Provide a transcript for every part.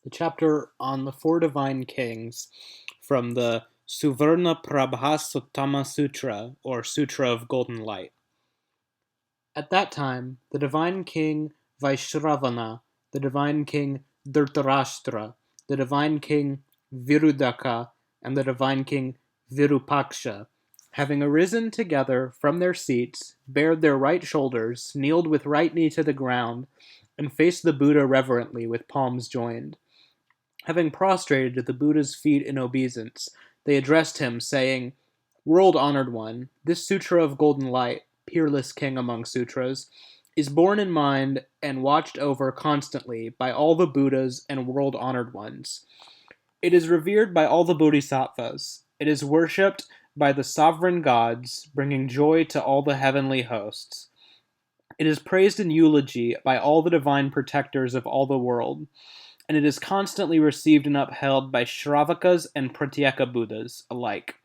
the chapter on the four divine kings from the Suvarna Prabhasottama Sutra, or Sutra of Golden Light. At that time, the divine king Vaishravana, the divine king Dhritarashtra, the divine king Virudaka, and the divine king Virupaksha, having arisen together from their seats, bared their right shoulders, kneeled with right knee to the ground, and faced the Buddha reverently with palms joined. Having prostrated at the Buddha's feet in obeisance, they addressed him, saying, "World-honored one, this Sutra of Golden Light, peerless king among sutras, is borne in mind and watched over constantly by all the Buddhas and world-honored ones. It is revered by all the Bodhisattvas. It is worshipped by the sovereign gods, bringing joy to all the heavenly hosts. It is praised in eulogy by all the divine protectors of all the world, and it is constantly received and upheld by Shravakas and Pratyeka Buddhas alike.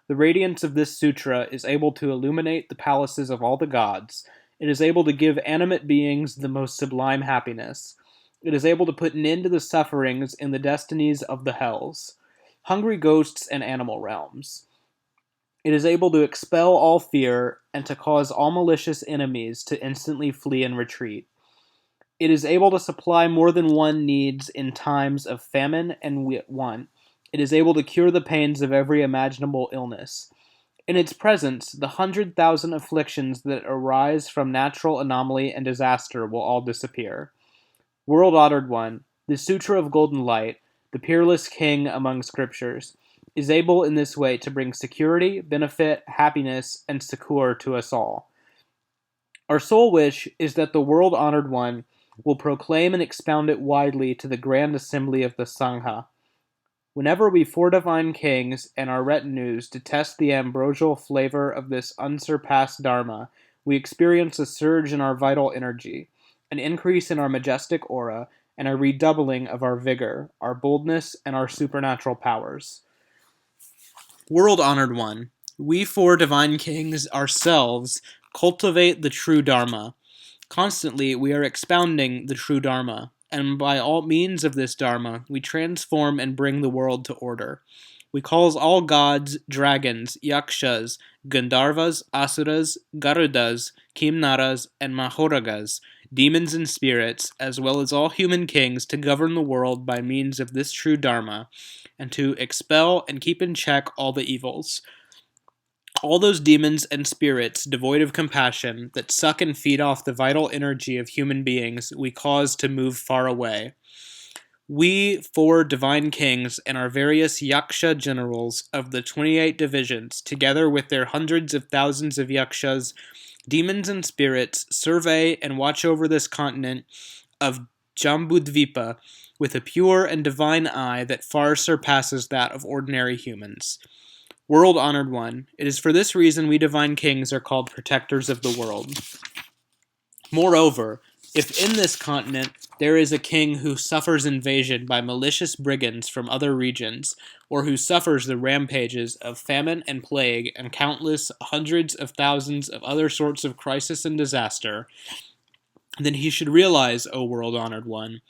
The radiance of this sutra is able to illuminate the palaces of all the gods. It is able to give animate beings the most sublime happiness. It is able to put an end to the sufferings in the destinies of the hells, hungry ghosts, and animal realms. It is able to expel all fear and to cause all malicious enemies to instantly flee and retreat. It is able to supply more than one needs in times of famine and want. It is able to cure the pains of every imaginable illness. In its presence, the 100,000 afflictions that arise from natural anomaly and disaster will all disappear. World-honored one, the Sutra of Golden Light, the peerless king among scriptures, is able in this way to bring security, benefit, happiness, and succor to us all. Our sole wish is that the world-honored one will proclaim and expound it widely to the grand assembly of the Sangha. Whenever we four divine kings and our retinues detest the ambrosial flavor of this unsurpassed Dharma, we experience a surge in our vital energy, an increase in our majestic aura, and a redoubling of our vigor, our boldness, and our supernatural powers. World-honored one, we four divine kings ourselves cultivate the true Dharma. Constantly we are expounding the true Dharma, and by all means of this Dharma we transform and bring the world to order. We cause all gods, dragons, yakshas, gandharvas, asuras, garudas, kimnaras, and mahoragas, demons and spirits, as well as all human kings, to govern the world by means of this true Dharma, and to expel and keep in check all the evils. All those demons and spirits devoid of compassion that suck and feed off the vital energy of human beings we cause to move far away. We four divine kings and our various yaksha generals of the 28 divisions, together with their hundreds of thousands of yakshas, demons and spirits, survey and watch over this continent of Jambudvipa with a pure and divine eye that far surpasses that of ordinary humans. World-honored one, it is for this reason we divine kings are called protectors of the world. Moreover, if in this continent there is a king who suffers invasion by malicious brigands from other regions, or who suffers the rampages of famine and plague and countless hundreds of thousands of other sorts of crisis and disaster, then he should realize, O world-honored one,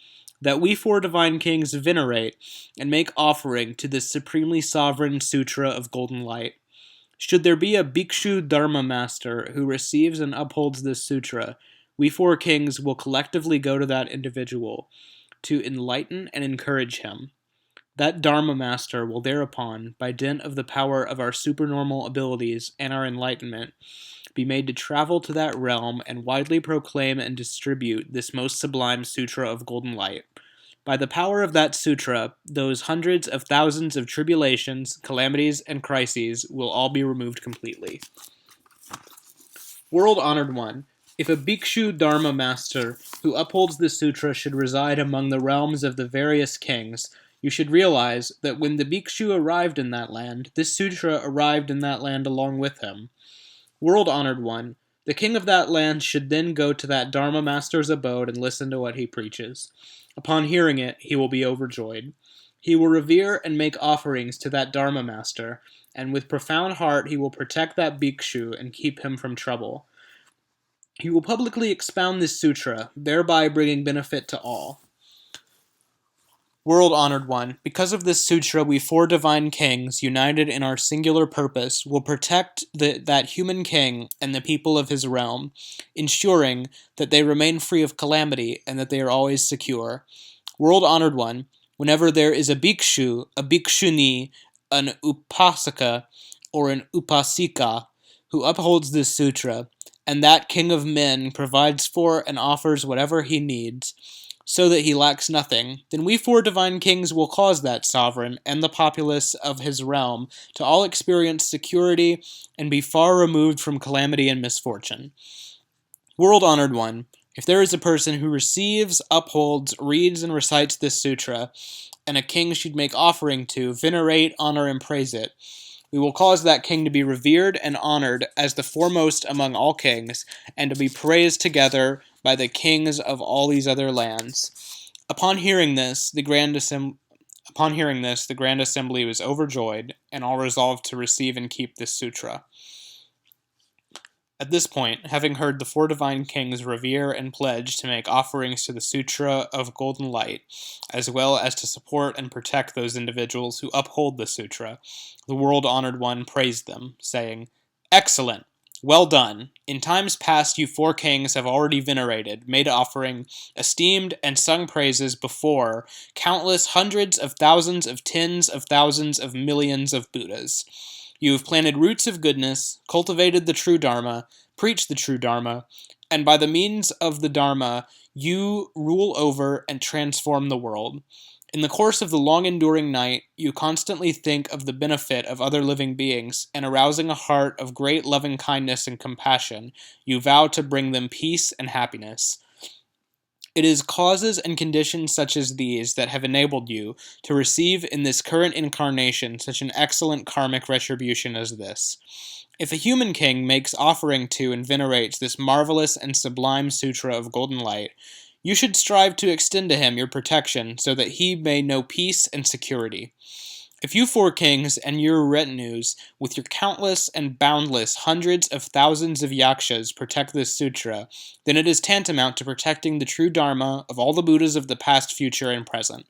that we four divine kings venerate and make offering to this supremely sovereign Sutra of Golden Light. Should there be a Bhikshu Dharma Master who receives and upholds this sutra, we four kings will collectively go to that individual to enlighten and encourage him. That Dharma Master will thereupon, by dint of the power of our supernormal abilities and our enlightenment, be made to travel to that realm and widely proclaim and distribute this most sublime Sutra of Golden Light. By the power of that sutra, those hundreds of thousands of tribulations, calamities, and crises will all be removed completely. World-honored one, if a Bhikshu Dharma Master who upholds this sutra should reside among the realms of the various kings, you should realize that when the Bhikshu arrived in that land, this sutra arrived in that land along with him. World-honored one, the king of that land should then go to that Dharma Master's abode and listen to what he preaches. Upon hearing it, he will be overjoyed. He will revere and make offerings to that Dharma Master, and with profound heart he will protect that Bhikshu and keep him from trouble. He will publicly expound this sutra, thereby bringing benefit to all. World-honored one, because of this sutra, we four divine kings, united in our singular purpose, will protect that human king and the people of his realm, ensuring that they remain free of calamity and that they are always secure. World-honored one, whenever there is a bhikshu, a bhikshuni, an upasaka, or an upasika who upholds this sutra, and that king of men provides for and offers whatever he needs, so that he lacks nothing, then we four divine kings will cause that sovereign and the populace of his realm to all experience security and be far removed from calamity and misfortune. World-honored one, if there is a person who receives, upholds, reads, and recites this sutra, and a king should make offering to, venerate, honor, and praise it, we will cause that king to be revered and honored as the foremost among all kings, and to be praised together by the kings of all these other lands. Upon hearing this, the Grand Assembly was overjoyed, and all resolved to receive and keep this sutra. At this point, having heard the four divine kings revere and pledge to make offerings to the Sutra of Golden Light, as well as to support and protect those individuals who uphold the sutra, the world-honored one praised them, saying, "Excellent! Well done! In times past you four kings have already venerated, made offering, esteemed, and sung praises before countless hundreds of thousands of tens of thousands of millions of Buddhas. You have planted roots of goodness, cultivated the true Dharma, preached the true Dharma, and by the means of the Dharma, you rule over and transform the world. In the course of the long-enduring night, you constantly think of the benefit of other living beings, and arousing a heart of great loving-kindness and compassion, you vow to bring them peace and happiness. It is causes and conditions such as these that have enabled you to receive in this current incarnation such an excellent karmic retribution as this. If a human king makes offering to and venerates this marvelous and sublime sutra of golden light, you should strive to extend to him your protection so that he may know peace and security. If you four kings and your retinues, with your countless and boundless hundreds of thousands of yakshas, protect this sutra, then it is tantamount to protecting the true Dharma of all the Buddhas of the past, future, and present.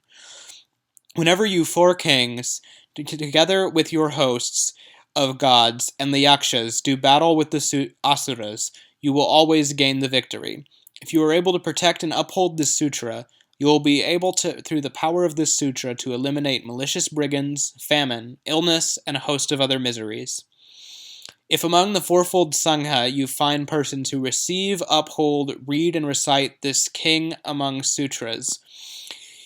Whenever you four kings, together with your hosts of gods and the yakshas, do battle with the asuras, you will always gain the victory. If you are able to protect and uphold this sutra, you will be able to, through the power of this sutra, to eliminate malicious brigands, famine, illness, and a host of other miseries. If among the fourfold Sangha you find persons who receive, uphold, read, and recite this king among sutras,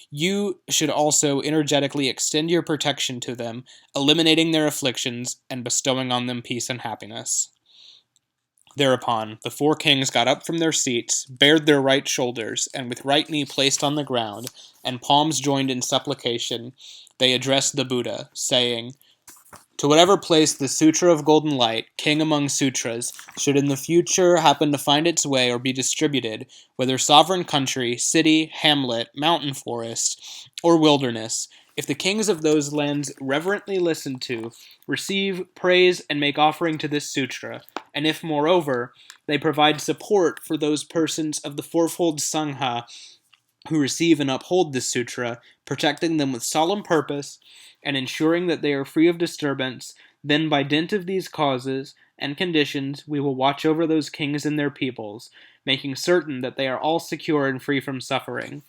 you should also energetically extend your protection to them, eliminating their afflictions and bestowing on them peace and happiness. Thereupon, the four kings got up from their seats, bared their right shoulders, and with right knee placed on the ground, and palms joined in supplication, they addressed the Buddha, saying, "To whatever place the Sutra of Golden Light, king among sutras, should in the future happen to find its way or be distributed, whether sovereign country, city, hamlet, mountain forest, or wilderness, if the kings of those lands reverently listen to, receive, praise, and make offering to this sutra, and if, moreover, they provide support for those persons of the fourfold Sangha who receive and uphold this sutra, protecting them with solemn purpose, and ensuring that they are free of disturbance, then by dint of these causes and conditions we will watch over those kings and their peoples, making certain that they are all secure and free from suffering,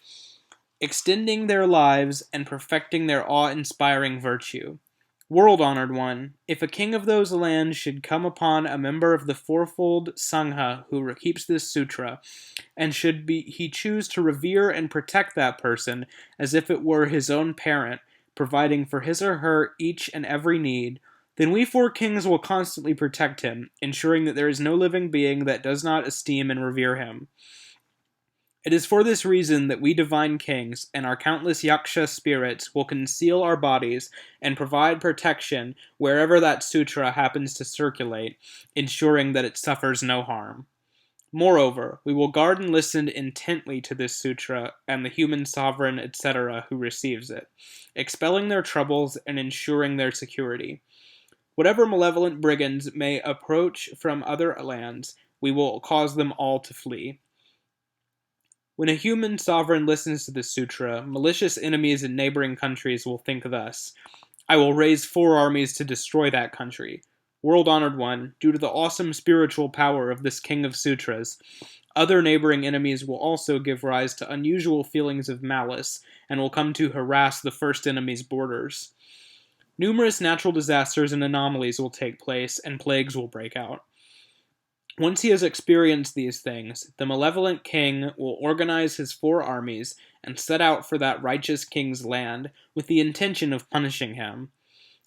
extending their lives and perfecting their awe-inspiring virtue. World-honored one, if a king of those lands should come upon a member of the fourfold Sangha who keeps this sutra, and should he choose to revere and protect that person as if it were his own parent, providing for his or her each and every need, then we four kings will constantly protect him, ensuring that there is no living being that does not esteem and revere him. It is for this reason that we divine kings and our countless yaksha spirits will conceal our bodies and provide protection wherever that sutra happens to circulate, ensuring that it suffers no harm. Moreover, we will guard and listen intently to this sutra and the human sovereign, etc., who receives it, expelling their troubles and ensuring their security. Whatever malevolent brigands may approach from other lands, we will cause them all to flee. When a human sovereign listens to this sutra, malicious enemies in neighboring countries will think thus: I will raise 4 armies to destroy that country. World-honored one, due to the awesome spiritual power of this king of sutras, other neighboring enemies will also give rise to unusual feelings of malice and will come to harass the first enemy's borders. Numerous natural disasters and anomalies will take place, and plagues will break out. Once he has experienced these things, the malevolent king will organize his 4 armies and set out for that righteous king's land with the intention of punishing him.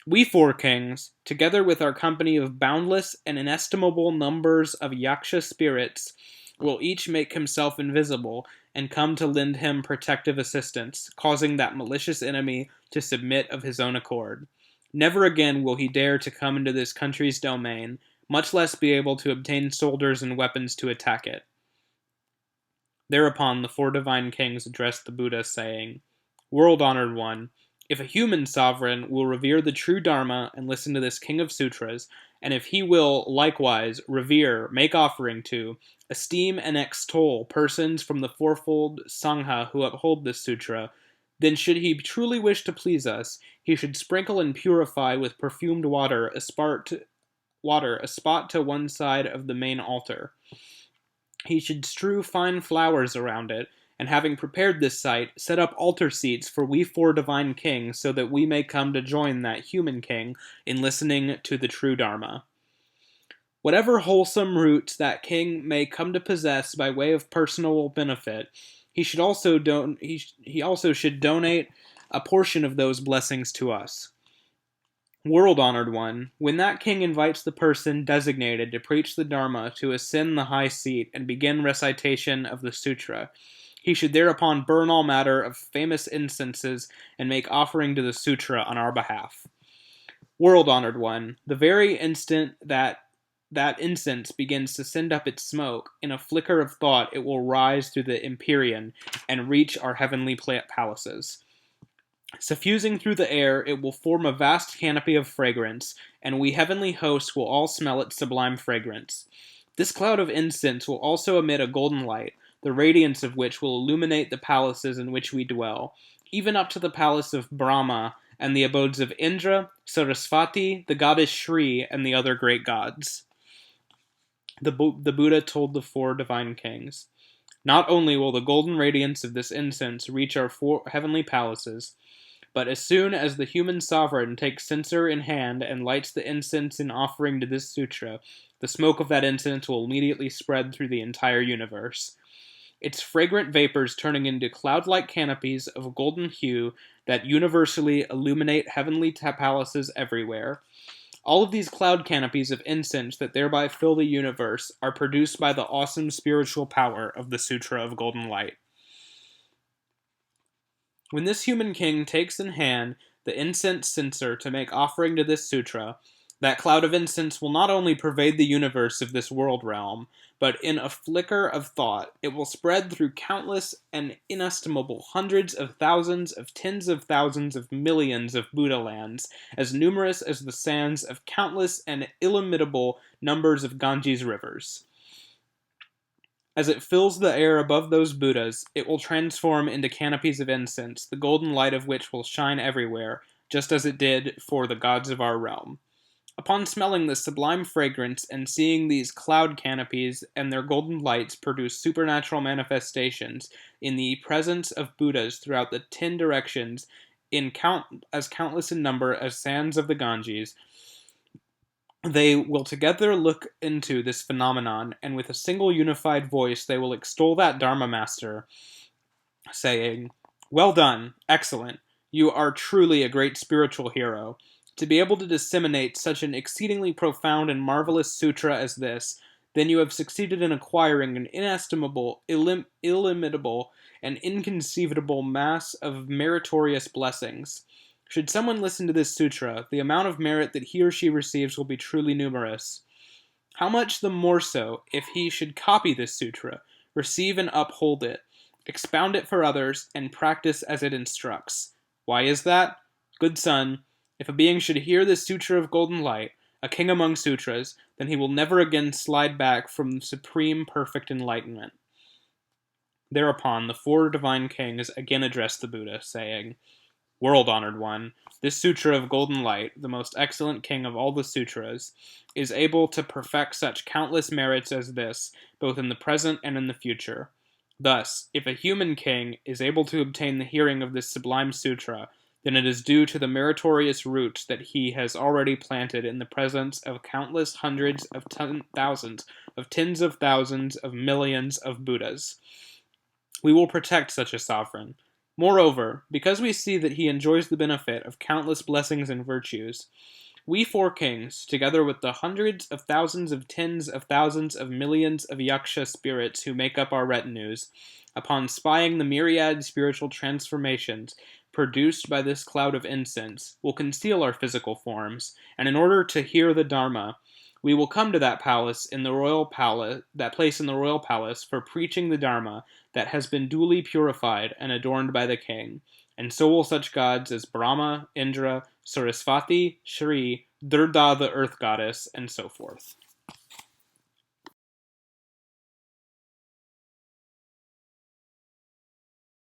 We 4 kings, together with our company of boundless and inestimable numbers of yaksha spirits, will each make himself invisible and come to lend him protective assistance, causing that malicious enemy to submit of his own accord. Never again will he dare to come into this country's domain, much less be able to obtain soldiers and weapons to attack it. Thereupon the 4 divine kings addressed the Buddha, saying, World-honored one, if a human sovereign will revere the true Dharma and listen to this king of sutras, and if he will, likewise, revere, make offering to, esteem and extol persons from the 4-fold Sangha who uphold this sutra, then should he truly wish to please us, he should sprinkle and purify with perfumed water a spot to one side of the main altar. He should strew fine flowers around it, and having prepared this site, set up altar seats for we 4 divine kings, so that we may come to join that human king in listening to the true Dharma. Whatever wholesome roots that king may come to possess by way of personal benefit, he also should donate a portion of those blessings to us. World-honored one, when that king invites the person designated to preach the Dharma to ascend the high seat and begin recitation of the sutra, he should thereupon burn all matter of famous incenses and make offering to the sutra on our behalf. World-honored one, the very instant that incense begins to send up its smoke, in a flicker of thought it will rise through the empyrean and reach our heavenly palaces. Suffusing through the air, it will form a vast canopy of fragrance, and we heavenly hosts will all smell its sublime fragrance. This cloud of incense will also emit a golden light, the radiance of which will illuminate the palaces in which we dwell, even up to the palace of Brahma and the abodes of Indra, Sarasvati, the goddess Shri, and the other great gods. The Buddha told the 4 divine kings, not only will the golden radiance of this incense reach our 4 heavenly palaces, but as soon as the human sovereign takes censer in hand and lights the incense in offering to this sutra, the smoke of that incense will immediately spread through the entire universe, its fragrant vapors turning into cloud-like canopies of golden hue that universally illuminate heavenly palaces everywhere. All of these cloud canopies of incense that thereby fill the universe are produced by the awesome spiritual power of the Sutra of Golden Light. When this human king takes in hand the incense censer to make offering to this sutra, that cloud of incense will not only pervade the universe of this world realm, but in a flicker of thought, it will spread through countless and inestimable hundreds of thousands of tens of thousands of millions of Buddha lands, as numerous as the sands of countless and illimitable numbers of Ganges rivers. As it fills the air above those Buddhas, it will transform into canopies of incense, the golden light of which will shine everywhere, just as it did for the gods of our realm. Upon smelling the sublime fragrance and seeing these cloud canopies and their golden lights produce supernatural manifestations in the presence of Buddhas throughout the 10 directions, as countless in number as sands of the Ganges, they will together look into this phenomenon, and with a single unified voice they will extol that Dharma master, saying, "Well done, excellent, you are truly a great spiritual hero. To be able to disseminate such an exceedingly profound and marvelous sutra as this, then you have succeeded in acquiring an inestimable, illimitable, and inconceivable mass of meritorious blessings. Should someone listen to this sutra, the amount of merit that he or she receives will be truly numerous. How much the more so if he should copy this sutra, receive and uphold it, expound it for others, and practice as it instructs. Why is that? Good son, if a being should hear this Sutra of Golden Light, a king among sutras, then he will never again slide back from supreme perfect enlightenment." Thereupon the four divine kings again addressed the Buddha, saying, "World-honored one, this Sutra of golden light, the most excellent king of all the sutras, is able to perfect such countless merits as this, both in the present and in the future. Thus, if a human king is able to obtain the hearing of this sublime sutra, then it is due to the meritorious roots that he has already planted in the presence of countless hundreds of thousands, of tens of thousands, of millions of Buddhas. We will protect such a sovereign. Moreover, because we see that he enjoys the benefit of countless blessings and virtues, we four kings, together with the hundreds of thousands of tens of thousands of millions of yaksha spirits who make up our retinues, upon spying the myriad spiritual transformations produced by this cloud of incense, will conceal our physical forms, and in order to hear the Dharma, we will come to that place in the royal palace for preaching the Dharma that has been duly purified and adorned by the king, and so will such gods as Brahma, Indra, Sarasvati, Shri, Durga the earth goddess, and so forth."